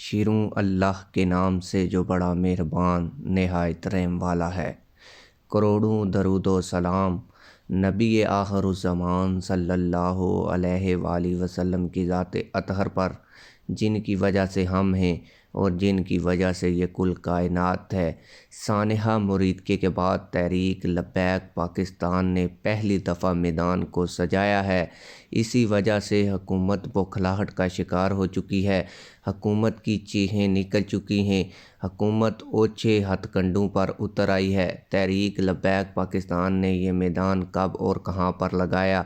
شروع اللہ کے نام سے جو بڑا مہربان نہایت رحم والا ہے۔ کروڑوں درود و سلام نبی آخر الزمان صلی اللہ علیہ وآلہ وسلم کی ذات اطہر پر، جن کی وجہ سے ہم ہیں اور جن کی وجہ سے یہ کل کائنات ہے۔ سانحہ مریدکے کے بعد تحریک لبیک پاکستان نے پہلی دفعہ میدان کو سجایا ہے۔ اسی وجہ سے حکومت بوکھلاہٹ کا شکار ہو چکی ہے، حکومت کی چیخیں نکل چکی ہیں، حکومت اوچھے ہتھ کنڈوں پر اتر آئی ہے۔ تحریک لبیک پاکستان نے یہ میدان کب اور کہاں پر لگایا،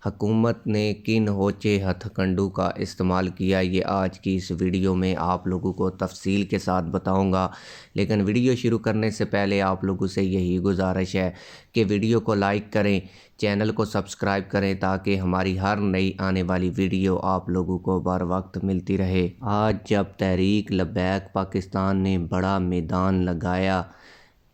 حکومت نے کن اوچھے ہتھ کنڈوں کا استعمال کیا، یہ آج کی اس ویڈیو میں آپ لوگوں کو تفصیل کے ساتھ بتاؤں گا۔ لیکن ویڈیو شروع کرنے سے پہلے آپ لوگوں سے یہی گزارش ہے کہ ویڈیو کو لائک کریں، چینل کو سبسکرائب کریں تاکہ ہماری ہر نئی آنے والی ویڈیو آپ لوگوں کو بر وقت ملتی رہے۔ آج جب تحریک لبیک پاکستان نے بڑا میدان لگایا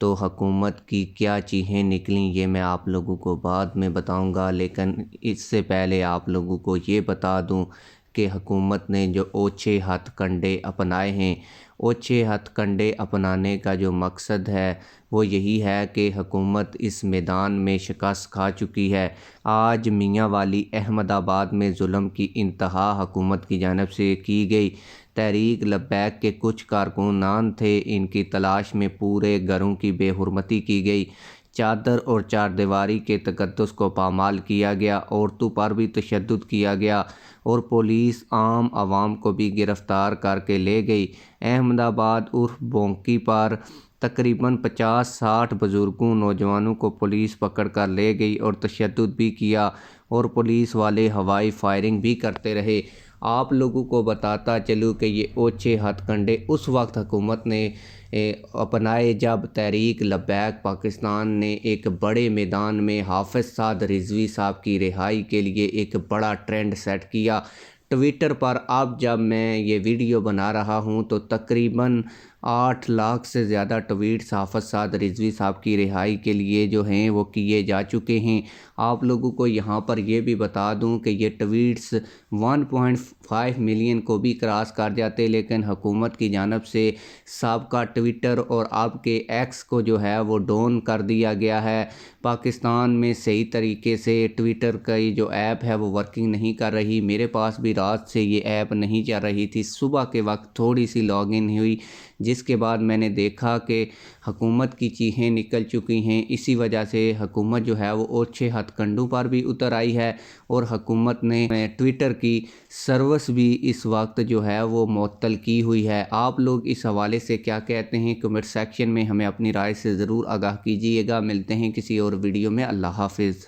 تو حکومت کی کیا چیخیں نکلیں یہ میں آپ لوگوں کو بعد میں بتاؤں گا، لیکن اس سے پہلے آپ لوگوں کو یہ بتا دوں کہ حکومت نے جو اوچھے ہتھ کنڈے اپنائے ہیں، اوچھے ہتھ کنڈے اپنانے کا جو مقصد ہے وہ یہی ہے کہ حکومت اس میدان میں شکست کھا چکی ہے۔ آج میاں والی احمد آباد میں ظلم کی انتہا حکومت کی جانب سے کی گئی۔ تحریک لبیک کے کچھ کارکنان تھے، ان کی تلاش میں پورے گھروں کی بے حرمتی کی گئی، چادر اور چاردیواری کے تقدس کو پامال کیا گیا، عورتوں پر بھی تشدد کیا گیا اور پولیس عام عوام کو بھی گرفتار کر کے لے گئی۔ احمد آباد عرف بونکی پر تقریباً 50-60 بزرگوں نوجوانوں کو پولیس پکڑ کر لے گئی اور تشدد بھی کیا اور پولیس والے ہوائی فائرنگ بھی کرتے رہے۔ آپ لوگوں کو بتاتا چلوں کہ یہ اوچھے ہتھ کنڈے اس وقت حکومت نے اپنائے جب تحریک لبیک پاکستان نے ایک بڑے میدان میں حافظ سعد رضوی صاحب کی رہائی کے لیے ایک بڑا ٹرینڈ سیٹ کیا۔ ٹویٹر پر اب جب میں یہ ویڈیو بنا رہا ہوں تو تقریباً 8 لاکھ سے زیادہ ٹویٹس حافظ سعد رضوی صاحب کی رہائی کے لیے جو ہیں وہ کیے جا چکے ہیں۔ آپ لوگوں کو یہاں پر یہ بھی بتا دوں کہ یہ ٹویٹس 1.5 ملین کو بھی کراس کر جاتے، لیکن حکومت کی جانب سے سابقہ ٹویٹر اور اب کے ایکس کو جو ہے وہ ڈاؤن کر دیا گیا ہے۔ پاکستان میں صحیح طریقے سے ٹویٹر کا یہ جو ایپ ہے وہ ورکنگ نہیں کر رہی، میرے پاس بھی رات سے یہ ایپ نہیں چل رہی تھی، صبح کے وقت تھوڑی سی لاگ ان ہوئی جس کے بعد میں نے دیکھا کہ حکومت کی چیخیں نکل چکی ہیں۔ اسی وجہ سے حکومت جو ہے وہ اوچھے ہتھ کنڈوں پر بھی اتر آئی ہے اور حکومت نے ٹویٹر کی سروس بھی اس وقت جو ہے وہ معطل کی ہوئی ہے۔ آپ لوگ اس حوالے سے کیا کہتے ہیں کمنٹ سیکشن میں ہمیں اپنی رائے سے ضرور آگاہ کیجیے گا۔ ملتے ہیں کسی اور ویڈیو میں، اللہ حافظ۔